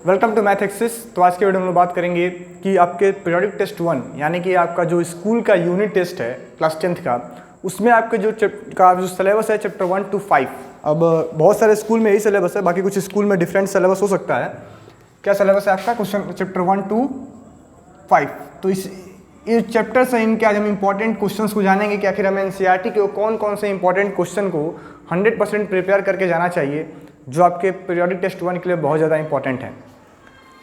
Welcome to math axis. तो आज के वीडियो में हम बात करेंगे कि आपके पीरियोडिक टेस्ट 1 यानी कि आपका जो स्कूल का यूनिट टेस्ट है क्लास 10th का, उसमें आपके जो सिलेबस है चैप्टर 1 to 5। अब बहुत सारे स्कूल में यही सिलेबस है, बाकी कुछ स्कूल में डिफरेंट सिलेबस हो सकता है। क्या सिलेबस है आपका? Question chapter 1 to 5। तो इस चैप्टर से इनके आज हम इंपॉर्टेंट क्वेश्चंस को जानेंगे कि आखिर हमें एनसीईआरटी के कौन कौन से इंपॉर्टेंट क्वेश्चन को 100% प्रिपेयर करके जाना चाहिए, जो आपके पीरियोडिक टेस्ट 1 के लिए बहुत ज़्यादा इंपॉर्टेंट है।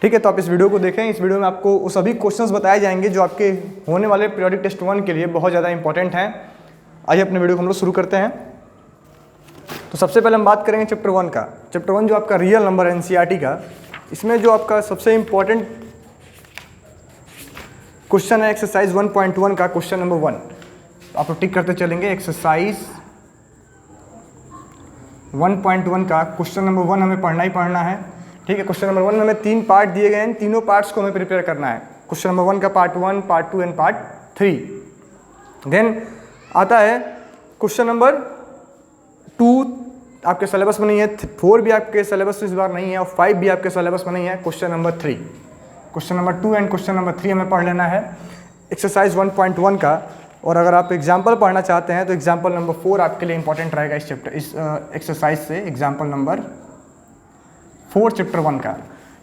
ठीक है, तो आप इस वीडियो को देखें। इस वीडियो में आपको वो सभी क्वेश्चंस बताए जाएंगे जो आपके होने वाले पीरियोडिक टेस्ट 1 के लिए बहुत ज़्यादा इंपॉर्टेंट हैं। आइए अपने वीडियो को हम लोग शुरू करते हैं। तो सबसे पहले हम बात करेंगे चैप्टर 1 का। चैप्टर 1 जो आपका रियल नंबर है एनसीईआरटी का, इसमें जो आपका सबसे इंपॉर्टेंट क्वेश्चन है एक्सरसाइज 1.1 का क्वेश्चन नंबर 1। आप लोग टिक करते चलेंगे। एक्सरसाइज 1.1 का क्वेश्चन नंबर 1 हमें पढ़ना ही पढ़ना है। ठीक है, क्वेश्चन नंबर 1 में हमें 3 पार्ट दिए गए हैं, तीनों पार्ट्स को हमें प्रिपेयर करना है। क्वेश्चन नंबर 1 का part 1, part 2 and part 3। Then आता है क्वेश्चन नंबर 2, आपके सिलेबस में नहीं है। 4 भी आपके सिलेबस इस बार नहीं है और 5 भी आपके सिलेबस में नहीं है। Question number 3, question number 2 and question number 3 हमें पढ़ लेना है एक्सरसाइज 1.1 का। और अगर आप एग्जाम्पल पढ़ना चाहते हैं तो एग्जाम्पल नंबर 4 आपके लिए इंपॉर्टेंट रहेगा इस चैप्टर, इस एक्सरसाइज से। एग्जाम्पल नंबर 4 चैप्टर 1 का।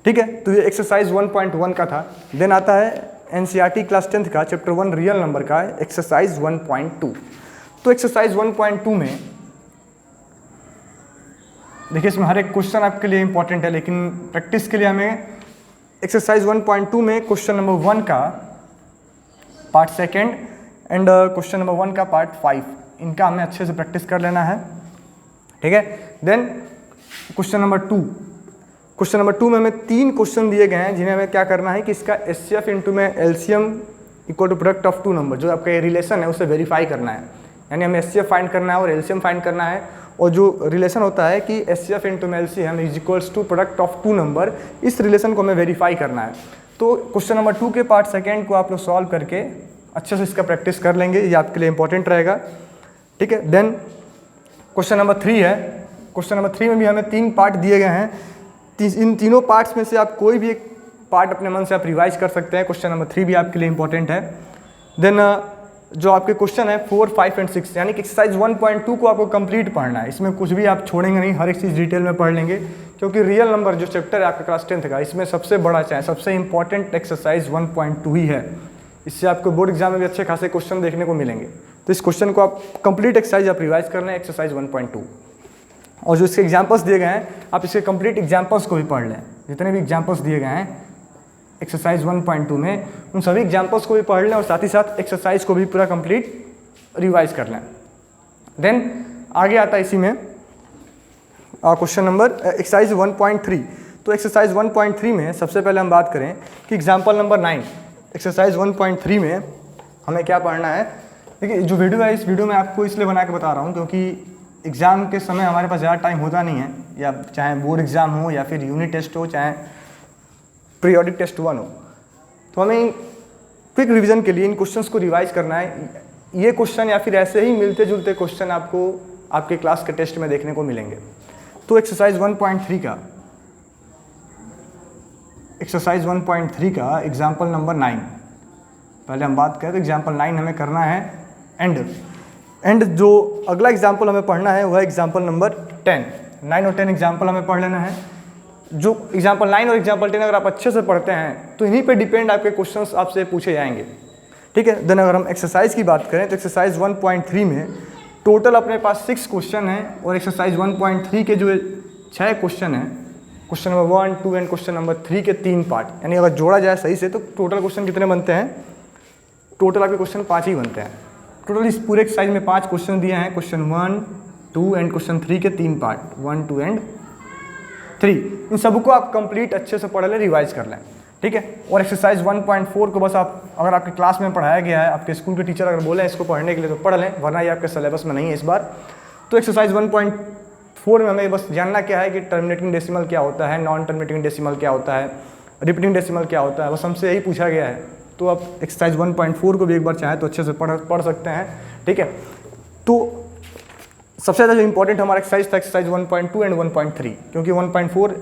ठीक है, तो ये एक्सरसाइज 1.1 का था। देन आता है एनसीईआरटी क्लास 10th का चैप्टर 1 रियल नंबर का एक्सरसाइज 1.2। तो एक्सरसाइज 1.2 में देखिए, इसमें हर एक क्वेश्चन आपके लिए इंपॉर्टेंट है, लेकिन प्रैक्टिस के लिए हमें एक्सरसाइज 1.2 में क्वेश्चन नंबर 1 का पार्ट 2 एंड क्वेश्चन नंबर 1 का पार्ट 5, इनका हमें अच्छे से प्रैक्टिस कर लेना है। ठीक है, then question number 2, question number 2 में हमें 3 क्वेश्चन दिए गए हैं, जिन्हें हमें क्या करना है कि इसका एचसीएफ इंटू में LCM equal to product of 2 number, जो आपका ये रिलेशन है उसे वेरीफाई करना है। यानी हमें एचसीएफ फाइंड करना है और एलसीएम फाइंड करना है। और जो रिलेशन होता है कि एचसीएफ इंटू में LCM is equals to product of 2 number, इस रिलेशन को हमें वेरीफाई करना है। तो क्वेश्चन नंबर 2 के पार्ट 2 को आप लोग सॉल्व करके अच्छे से इसका प्रैक्टिस कर लेंगे, ये आपके लिए इंपॉर्टेंट रहेगा। ठीक है, देन क्वेश्चन नंबर 3 है। क्वेश्चन नंबर 3 में भी हमें 3 पार्ट दिए गए हैं। इन तीनों पार्ट्स में से आप कोई भी एक पार्ट अपने मन से आप रिवाइज कर सकते हैं। क्वेश्चन नंबर 3 भी आपके लिए इंपॉर्टेंट है। देन जो आपके क्वेश्चन है 4, 5 एंड 6, यानी कि एक्सरसाइज 1.2 को आपको कंप्लीट पढ़ना है। इसमें कुछ भी आप छोड़ेंगे नहीं, हर एक चीज़ डिटेल में पढ़ लेंगे, क्योंकि रियल नंबर जो चैप्टर है आपका क्लास 10th का, इसमें सबसे बड़ा चाहे सबसे इंपॉर्टेंट एक्सरसाइज 1.2 ही है। इससे आपको बोर्ड एग्जाम में भी अच्छे खासे क्वेश्चन देखने को मिलेंगे। तो इस क्वेश्चन को आप कंप्लीट एक्सरसाइज आप रिवाइज कर लें, एक्सरसाइज 1.2। और जो इसके एग्जाम्पल्स दिए गए हैं, आप इसके कंप्लीट एग्जाम्पल्स को भी पढ़ लें। जितने भी एग्जाम्पल्स दिए गए हैं एक्सरसाइज 1.2 में, उन सभी एग्जाम्पल्स को भी पढ़ लें और साथ ही साथ एक्सरसाइज को भी पूरा कंप्लीट रिवाइज कर लें। देन आगे आता है इसी में क्वेश्चन नंबर एक्सरसाइज 1.3। तो एक्सरसाइज 1.3 में सबसे पहले हम बात करें कि एग्जाम्पल नंबर 9। एक्सरसाइज 1.3 में हमें क्या पढ़ना है? देखिए, जो वीडियो है इस वीडियो में आपको इसलिए बना के बता रहा हूँ क्योंकि एग्ज़ाम के समय हमारे पास ज़्यादा टाइम होता नहीं है, या चाहे बोर्ड एग्ज़ाम हो या फिर यूनिट टेस्ट हो, चाहे पीरियोडिक टेस्ट 1 हो। तो हमें क्विक रिवीजन के लिए इन क्वेश्चंस को रिवाइज करना है। ये क्वेश्चन या फिर ऐसे ही मिलते जुलते क्वेश्चन आपको आपके क्लास के टेस्ट में देखने को मिलेंगे। तो एक्सरसाइज 1.3 का एग्जाम्पल नंबर 9 पहले हम बात करें। तो एग्जाम्पल 9 हमें करना है एंड जो अगला एग्जाम्पल हमें पढ़ना है वह एग्जाम्पल नंबर 10। 9 और 10 एग्जाम्पल हमें पढ़ लेना है। जो एग्जाम्पल 9 और एग्जाम्पल 10 अगर आप अच्छे से पढ़ते हैं तो इन्हीं पे डिपेंड आपके क्वेश्चंस आपसे पूछे जाएंगे। ठीक है, देन अगर हम एक्सरसाइज की बात करें तो एक्सरसाइज 1.3 में टोटल अपने पास 6 क्वेश्चन हैं और एक्सरसाइज 1.3 के जो 6 क्वेश्चन हैं, question number 1, 2 and question number 3 के 3 पार्ट, यानी अगर जोड़ा जाए सही से तो टोटल क्वेश्चन कितने बनते हैं? टोटल आपके क्वेश्चन 5 ही बनते हैं। टोटल इस पूरे एक्सरसाइज में 5 क्वेश्चन दिए हैं। क्वेश्चन 1, 2 एंड क्वेश्चन 3 के 3 पार्ट, 1, 2 एंड 3। इन सबको आप कंप्लीट अच्छे से पढ़ लें, रिवाइज कर लें। ठीक है, और एक्सरसाइज 1.4 को बस आप अगर आपके क्लास में पढ़ाया गया है, आपके स्कूल के टीचर अगर बोले इसको पढ़ने के लिए तो पढ़ लें, वरना ये आपके सिलेबस में नहीं है इस बार। तो एक्सरसाइज 1.4 में हमें बस जानना क्या है कि टर्मिनेटिंग डेसिमल क्या होता है, नॉन टर्मिनेटिंग डेसिमल क्या होता है, रिपीटिंग डेसिमल क्या होता है, बस हमसे यही पूछा गया है। तो आप एक्सरसाइज 1.4 को भी एक बार चाहें तो अच्छे से पढ़ सकते हैं। ठीक है, तो सबसे ज़्यादा जो इंपॉर्टेंट हमारा एक्सरसाइज था एक्सरसाइज 1.2 एंड 1.3, क्योंकि 1.4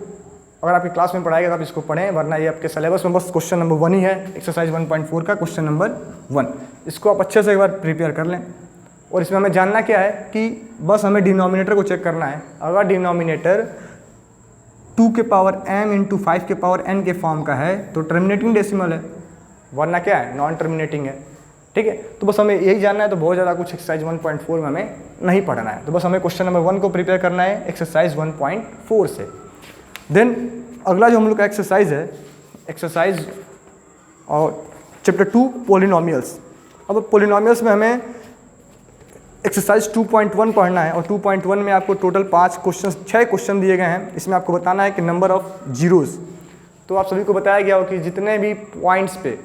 अगर आपकी क्लास में पढ़ाएगा तो आप इसको पढ़ें, वरना ये आपके सिलेबस में बस क्वेश्चन नंबर 1 ही है, एक्सरसाइज 1.4 का क्वेश्चन नंबर 1। इसको आप अच्छे से एक बार प्रिपेयर कर लें। और इसमें हमें जानना क्या है कि बस हमें डिनोमिनेटर को चेक करना है। अगर डिनोमिनेटर 2 के पावर m इंटू 5 के पावर n के फॉर्म का है तो टर्मिनेटिंग डेसिमल है, वरना क्या है, नॉन टर्मिनेटिंग है। ठीक है, तो बस हमें यही जानना है। तो बहुत ज़्यादा कुछ एक्सरसाइज 1.4 में हमें नहीं पढ़ना है, तो बस हमें क्वेश्चन नंबर 1 को प्रिपेयर करना है एक्सरसाइज 1.4 से। देन अगला जो हम लोग का एक्सरसाइज है, एक्सरसाइज और चैप्टर 2 पॉलिनोमियल्स। अब पॉलिनोमियल्स में हमें एक्सरसाइज 2.1 पढ़ना है, और 2.1 में आपको टोटल 6 क्वेश्चन दिए गए हैं। इसमें आपको बताना है कि नंबर ऑफ जीरोज़। तो आप सभी को बताया गया हो कि जितने भी पॉइंट्स पे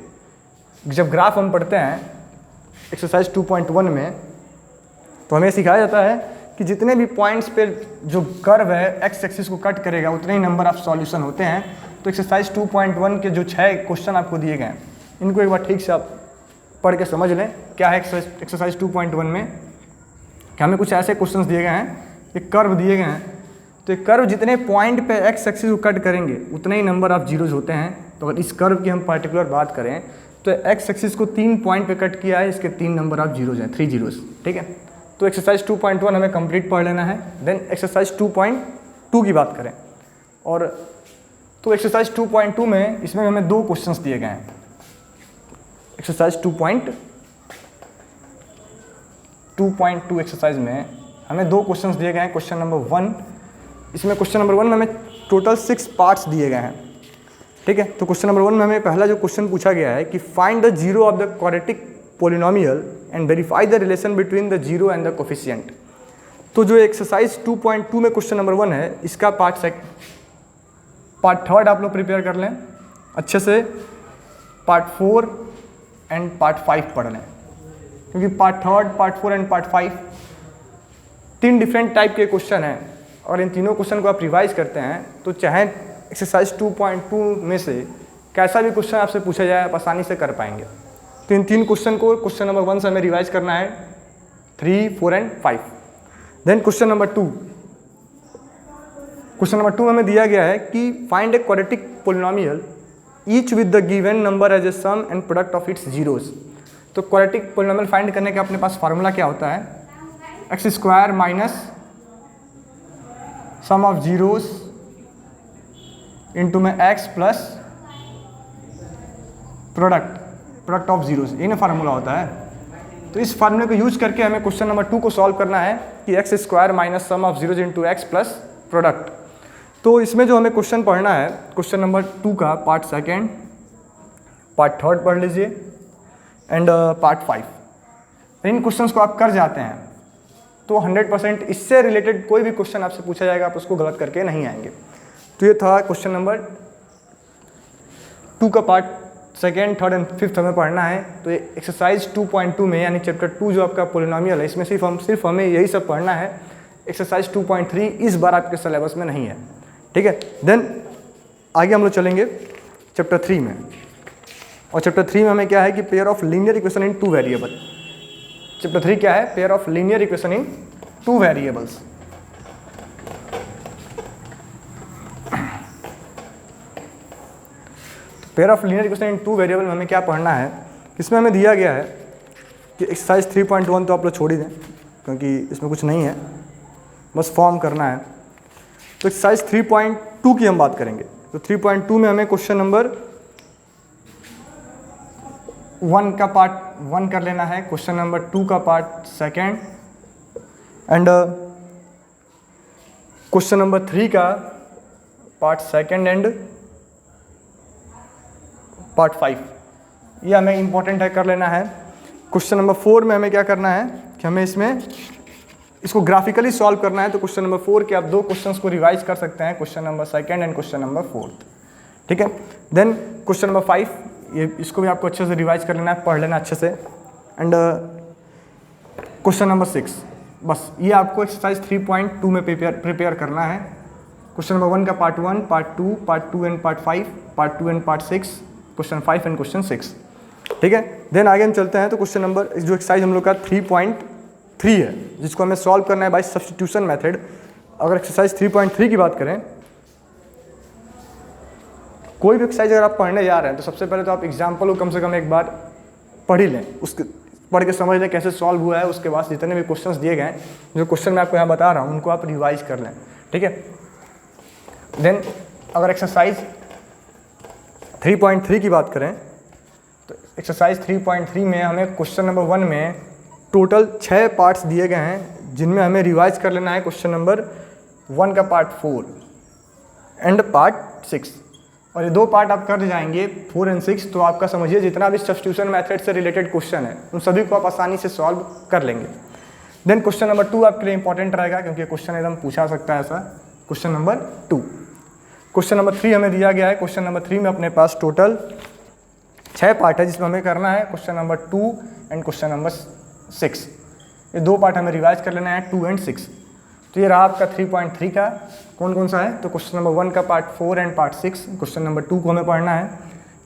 जब ग्राफ हम पढ़ते हैं एक्सरसाइज 2.1 में, तो हमें सिखाया जाता है कि जितने भी पॉइंट्स पे जो कर्व है एक्स एक्सिस को कट करेगा उतने ही नंबर ऑफ सॉल्यूशन होते हैं। तो एक्सरसाइज 2.1 के जो 6 क्वेश्चन आपको दिए गए हैं, इनको एक बार ठीक से आप पढ़ के समझ लें। क्या है एक्सरसाइज 2.1 में, कि हमें कुछ ऐसे क्वेश्चंस दिए गए हैं, एक कर्व दिए गए हैं। तो एक कर्व जितने पॉइंट पे एक्स एक्सिस को कट करेंगे उतने ही नंबर ऑफ जीरोज़ होते हैं। तो अगर इस कर्व की हम पर्टिकुलर बात करें तो एक्स एक्सिस को 3 पॉइंट पे कट किया है, इसके 3 नंबर ऑफ जीरोज़ हैं, 3 जीरोज़। ठीक है, तो एक्सरसाइज 2.1 हमें कंप्लीट पढ़ लेना है। देन एक्सरसाइज 2.2 की बात करें, और तो एक्सरसाइज 2.2 में इसमें हमें 2 क्वेश्चंस दिए गए हैं। एक्सरसाइज 2.2 एक्सरसाइज में हमें 2 क्वेश्चंस दिए गए हैं। क्वेश्चन नंबर 1, इसमें क्वेश्चन नंबर 1 में हमें टोटल 6 पार्ट्स दिए गए हैं। ठीक है, तो क्वेश्चन नंबर 1 में हमें पहला जो क्वेश्चन पूछा गया है कि find the zero of the quadratic polynomial and verify the relation between the zero and the coefficient. तो जो एक्सरसाइज 2.2 में क्वेश्चन नंबर 1 है, इसका पार्ट 3 आप लोग प्रिपेयर कर लें अच्छे से। पार्ट 4 एंड पार्ट 5 पढ़ लें, क्योंकि part 3, part 4 and part 5 3 different type के क्वेश्चन हैं, और इन तीनों क्वेश्चन को आप रिवाइज करते हैं तो चाहे एक्सरसाइज 2.2 में से कैसा भी क्वेश्चन आपसे पूछा जाए आप आसानी से कर पाएंगे। तो इन 3 क्वेश्चन को क्वेश्चन नंबर 1 से हमें रिवाइज करना है, 3, 4 and 5। Then question number 2, question number 2 में हमें दिया गया है कि find a quadratic polynomial each with the given number as a sum and product of its zeros. तो क्वाड्रेटिक पोलिनोमियल फाइंड करने का अपने पास फार्मूला क्या होता है, X square minus sum of zeros into में x plus product of zeros, ये ना फार्मूला होता है। तो इस फार्मूले को यूज करके हमें क्वेश्चन नंबर 2 को सॉल्व करना है कि x square minus sum of zeros into x plus product. तो इसमें जो हमें क्वेश्चन पढ़ना है क्वेश्चन नंबर 2 का पार्ट 2, पार्ट 3 पढ़ लीजिए एंड पार्ट 5। इन क्वेश्चंस को आप कर जाते हैं तो 100% इससे रिलेटेड कोई भी क्वेश्चन आपसे पूछा जाएगा आप उसको गलत करके नहीं आएंगे। तो ये था क्वेश्चन नंबर 2 का पार्ट 2, 3 एंड 5 हमें पढ़ना है। तो ये एक्सरसाइज 2.2 में यानी चैप्टर 2 जो आपका पोलिनोमियल है, इसमें सिर्फ हमें यही सब पढ़ना है। एक्सरसाइज 2.3 इस बार आपके सिलेबस में नहीं है। ठीक है, देन आगे हम लोग चलेंगे चैप्टर 3 में, और चैप्टर 3 में हमें क्या है कि pair of linear equation in 2 variable. Chapter 3 क्या है, pair of linear equation in 2 variables. Pair of linear equation in 2 variable में हमें क्या पढ़ना है, इसमें हमें दिया गया है कि एक्सरसाइज 3.1 तो आप लोग छोड़ ही दें क्योंकि इसमें कुछ नहीं है, बस फॉर्म करना है। तो एक्सरसाइज 3.2 की हम बात करेंगे। तो 3.2 में हमें क्वेश्चन नंबर 1 का पार्ट 1 कर लेना है, क्वेश्चन नंबर 2 का पार्ट 2 एंड क्वेश्चन नंबर 3 का पार्ट 2 एंड पार्ट 5। ये हमें इंपॉर्टेंट है, कर लेना है। क्वेश्चन नंबर 4 में हमें क्या करना है कि हमें इसको ग्राफिकली सॉल्व करना है। तो क्वेश्चन नंबर 4 के आप 2 क्वेश्चंस को रिवाइज कर सकते हैं, question number 2 and question number 4। ठीक है, देन क्वेश्चन नंबर 5, ये इसको भी आपको अच्छे से रिवाइज कर लेना है, पढ़ लेना अच्छे से। एंड क्वेश्चन नंबर 6, बस ये आपको एक्सरसाइज 3.2 में प्रिपेयर करना है। क्वेश्चन नंबर 1 का part 1, part 2 and part 5, part 2 and part 6, question 5 and question 6। ठीक है, देन आगे हम चलते हैं। तो क्वेश्चन नंबर जो एक्सरसाइज हम लोग का 3.3 है, जिसको हमें सॉल्व करना है बाय सब्स्टिट्यूशन मेथड। अगर एक्सरसाइज 3.3 की बात करें कोई भी एक्सरसाइज अगर आप पढ़ने जा रहे हैं तो सबसे पहले तो आप एग्जाम्पल को कम से कम एक बार पढ़ ही लें, उसके पढ़ के समझ लें कैसे सॉल्व हुआ है। उसके बाद जितने भी क्वेश्चंस दिए गए हैं, जो क्वेश्चन मैं आपको यहाँ बता रहा हूँ, उनको आप रिवाइज कर लें, ठीक है। देन अगर एक्सरसाइज 3.3 की बात करें तो एक्सरसाइज 3.3 में हमें क्वेश्चन नंबर 1 में टोटल 6 पार्ट्स दिए गए हैं, जिनमें हमें रिवाइज कर लेना है क्वेश्चन नंबर 1 का पार्ट 4 एंड पार्ट 6। और ये 2 पार्ट आप कर जाएंगे 4 एंड 6, तो आपका समझिए जितना भी सब्स्टिट्यूशन मेथड से रिलेटेड क्वेश्चन है उन सभी को आप आसानी से सॉल्व कर लेंगे। देन क्वेश्चन नंबर 2 आपके लिए इंपॉर्टेंट रहेगा, क्योंकि क्वेश्चन एकदम पूछा सकता है ऐसा। क्वेश्चन नंबर 2, क्वेश्चन नंबर 3 हमें दिया गया है। क्वेश्चन नंबर 3 में अपने पास टोटल 6 पार्ट है, जिसमें हमें करना है question number 2 and question number 6। ये 2 पार्ट हमें रिवाइज कर लेना है, 2 एंड 6। तो ये रहा आपका 3.3 का। कौन कौन सा है? तो क्वेश्चन नंबर 1 का part 4 and part 6। Question number 2 को हमें पढ़ना है।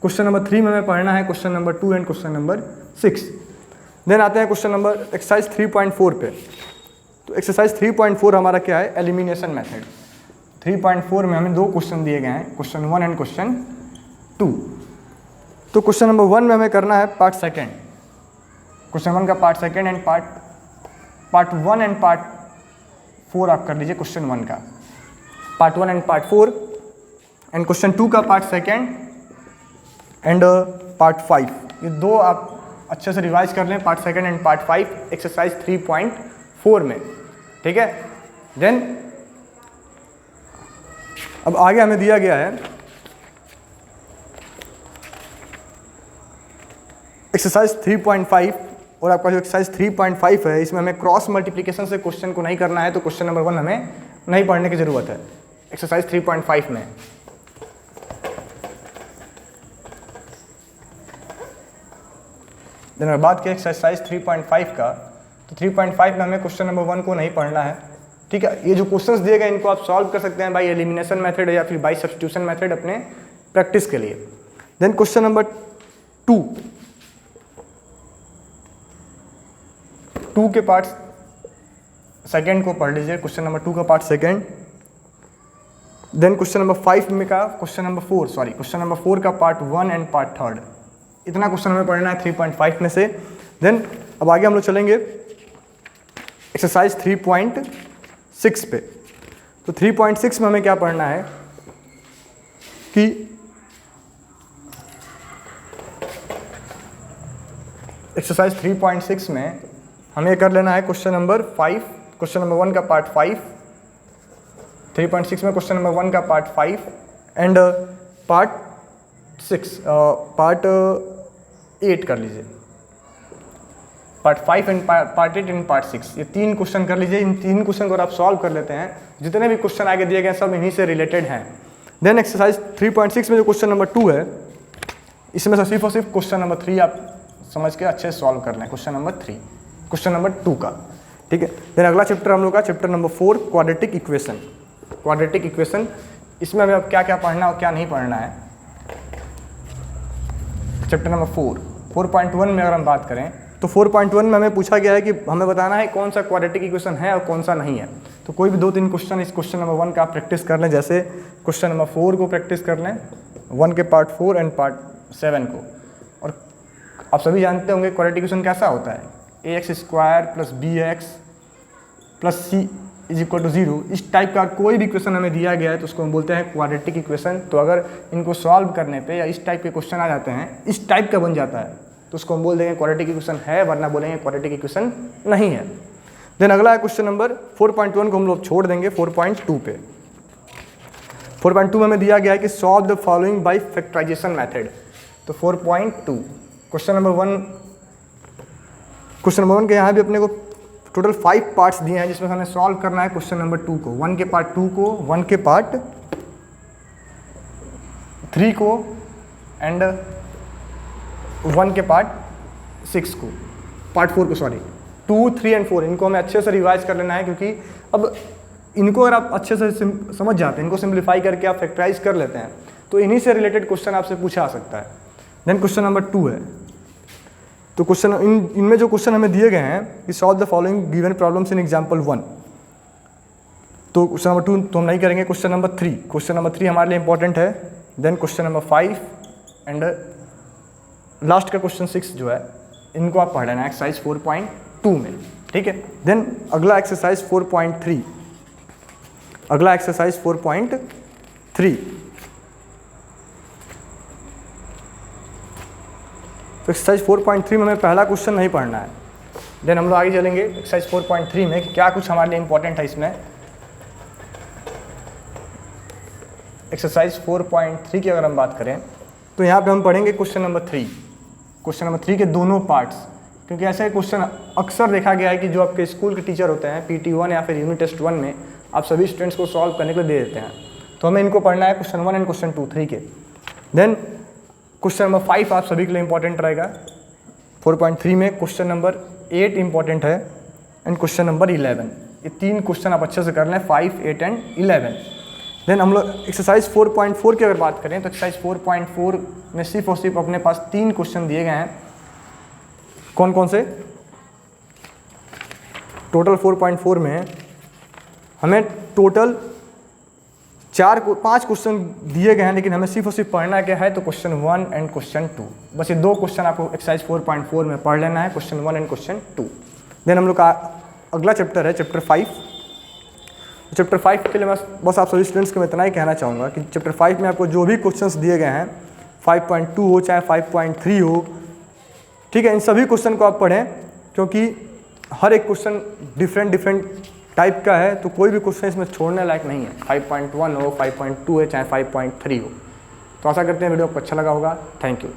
क्वेश्चन नंबर 3 में हमें पढ़ना है question number 2 and question number 6। Then आते हैं क्वेश्चन नंबर एक्सरसाइज 3.4 पे। तो एक्सरसाइज 3.4 हमारा क्या है? Elimination method. 3.4 में हमें 2 क्वेश्चन दिए गए हैं, क्वेश्चन 1 एंड क्वेश्चन 2। तो क्वेश्चन नंबर 1 में हमें करना है पार्ट 2। क्वेश्चन 1 का part 2 and part 1 and part 4 आप कर लीजिए क्वेश्चन 1 का, part 1 and part 4 and question 2 का पार्ट 2 एंड पार्ट 5। ये 2 आप अच्छे से रिवाइज कर लें, पार्ट 2 एंड पार्ट 5 एक्सरसाइज 3.4 में, ठीक है। देन अब आगे हमें दिया गया है एक्सरसाइज 3.5, और आपका जो एक्सरसाइज 3.5 है इसमें हमें क्रॉस मल्टीप्लिकेशन से क्वेश्चन को नहीं करना है, तो क्वेश्चन नंबर 1 हमें नहीं पढ़ने की ज़रूरत है एक्सरसाइज 3.5 में। देन अगर बात करें एक्सरसाइज 3.5 का, तो 3.5 में हमें क्वेश्चन नंबर 1 को नहीं पढ़ना है, ठीक है। ये जो क्वेश्चंस दिए गए इनको आप सॉल्व कर सकते हैं बाय एलिमिनेशन मेथड या फिर बाय सब्स्टिट्यूशन मेथड अपने प्रैक्टिस के लिए। देन क्वेश्चन नंबर 2 के पार्ट 2 को पढ़ लीजिए, क्वेश्चन नंबर 2 का पार्ट 2। देन क्वेश्चन नंबर 5 में का क्वेश्चन नंबर 4 का पार्ट 1 एंड पार्ट 3। इतना क्वेश्चन हमें पढ़ना है 3.5 में से। देन अब आगे हम लोग चलेंगे एक्सरसाइज 3.6 पे। तो 3.6 में हमें क्या पढ़ना है कि एक्सरसाइज 3.6 में हमें कर लेना है क्वेश्चन नंबर 5, क्वेश्चन नंबर 1 का पार्ट 5। 3.6 में क्वेश्चन नंबर 1 का पार्ट 5 एंड पार्ट 8 कर लीजिए, part 5 and part 8 and part 6। ये 3 क्वेश्चन कर लीजिए। इन 3 क्वेश्चन को अगर आप सॉल्व कर लेते हैं, जितने भी क्वेश्चन आगे दिए गए सब इन्हीं से रिलेटेड हैं। देन एक्सरसाइज 3.6 में जो क्वेश्चन नंबर 2 है, इसमें से सिर्फ और सिर्फ क्वेश्चन नंबर 3 आप समझ के अच्छे से सॉल्व कर लें, क्वेश्चन नंबर 3 क्वेश्चन नंबर 2 का, ठीक है। देन अगला चैप्टर हम लोग का चैप्टर नंबर 4 क्वाड्रेटिक इक्वेशन। इसमें हमें अब क्या क्या पढ़ना और क्या नहीं पढ़ना है। चैप्टर नंबर 4.1 में अगर हम बात करें तो 4.1 में हमें पूछा गया है कि हमें बताना है कौन सा क्वाड्रेटिक इक्वेशन है और कौन सा नहीं है। तो कोई भी 2-3 क्वेश्चन इस क्वेश्चन नंबर 1 का आप प्रैक्टिस कर लें, जैसे क्वेश्चन नंबर 4 को प्रैक्टिस कर लें, 1 के पार्ट 4 एंड पार्ट 7 को। और आप सभी जानते होंगे क्वाड्रेटिक इक्वेशन कैसा होता है, ax² + bx + c = 0। इस टाइप का कोई भी क्वेश्चन हमें दिया गया है तो उसको हम बोलते हैं क्वाड्रेटिक इक्वेशन। तो अगर इनको सॉल्व करने पे या इस टाइप के क्वेश्चन आ जाते हैं, इस टाइप का बन जाता है, तो उसको हम बोल देंगे क्वाड्रेटिक इक्वेशन है, वरना बोलेंगे क्वाड्रेटिक इक्वेशन नहीं है। देन अगला है क्वेश्चन नंबर 4.1 को हम लोग छोड़ देंगे 4.2 पे। 4.2 में हमें दिया गया है कि solve the following by factorization method. तो 4.2 क्वेश्चन नंबर 1 के यहाँ भी अपने को टोटल 5 पार्ट्स दिए हैं, जिसमें हमें सॉल्व करना है क्वेश्चन नंबर 2 को, 1 के पार्ट 2 को, 1 के पार्ट 3 को एंड 1 के पार्ट 6 को, पार्ट 4 को, 2, 3 एंड 4। इनको हमें अच्छे से रिवाइज कर लेना है, क्योंकि अब इनको अगर आप अच्छे से समझ जाते हैं, इनको सिंप्लीफाई करके आप फैक्टराइज कर लेते हैं, तो इन्हीं से रिलेटेड क्वेश्चन आपसे पूछा आ सकता है। देन क्वेश्चन नंबर 2 है, तो क्वेश्चन इनमें जो क्वेश्चन हमें दिए गए हैं कि solve the following given problems in example 1। तो क्वेश्चन नंबर 2 तो हम नहीं करेंगे। क्वेश्चन नंबर 3 हमारे लिए इंपॉर्टेंट है। Then question number 5 and last का क्वेश्चन 6 जो है इनको आप पढ़ लेना एक्सरसाइज 4.2 में, ठीक है। देन अगला एक्सरसाइज 4.3, अगला एक्सरसाइज 4.3, तो एक्सरसाइज 4.3 में हमें पहला क्वेश्चन नहीं पढ़ना है। देन हम लोग आगे चलेंगे एक्सरसाइज 4.3 में कि क्या कुछ हमारे लिए इंपॉर्टेंट है इसमें। एक्सरसाइज 4.3 की अगर हम बात करें तो यहाँ पे हम पढ़ेंगे क्वेश्चन नंबर 3, क्वेश्चन नंबर 3 के दोनों पार्ट्स, क्योंकि ऐसे क्वेश्चन अक्सर देखा गया है कि जो आपके स्कूल के टीचर होते हैं PT1 या फिर यूनिट टेस्ट 1 में आप सभी स्टूडेंट्स को सॉल्व करने को दे देते हैं, तो हमें इनको पढ़ना है क्वेश्चन 1 एंड क्वेश्चन 2, 3 के। देन क्वेश्चन नंबर 5 आप सभी के लिए इंपॉर्टेंट रहेगा। 4.3 में क्वेश्चन नंबर 8 इंपॉर्टेंट है एंड क्वेश्चन नंबर 11, ये 3 क्वेश्चन आप अच्छे से कर लें, 5, 8 एंड 11। देन हम लोग एक्सरसाइज 4.4 की अगर बात करें तो एक्सरसाइज 4.4 में सिर्फ और सिर्फ अपने पास 3 क्वेश्चन दिए गए हैं। कौन कौन से? टोटल 4.4 में हमें टोटल 5 क्वेश्चन दिए गए हैं, लेकिन हमें सिर्फ और सिर्फ पढ़ना क्या है तो क्वेश्चन 1 एंड क्वेश्चन 2, बस ये 2 क्वेश्चन आपको एक्सरसाइज 4.4 में पढ़ लेना है, क्वेश्चन 1 एंड क्वेश्चन 2। देन हम लोग का अगला चैप्टर है चैप्टर 5। चैप्टर 5 के लिए बस आप सभी स्टूडेंट्स को मैं इतना ही कहना चाहूँगा कि चैप्टर 5 में आपको जो भी क्वेश्चंस दिए गए हैं, 5.2 हो चाहे 5.3 हो, ठीक है, इन सभी क्वेश्चन को आप पढ़ें, क्योंकि हर एक क्वेश्चन डिफरेंट टाइप का है, तो कोई भी क्वेश्चन इसमें छोड़ने लायक नहीं है। 5.1 हो, 5.2 है, चाहे 5.3 हो। तो आशा करते हैं वीडियो आपको अच्छा लगा होगा। Thank you.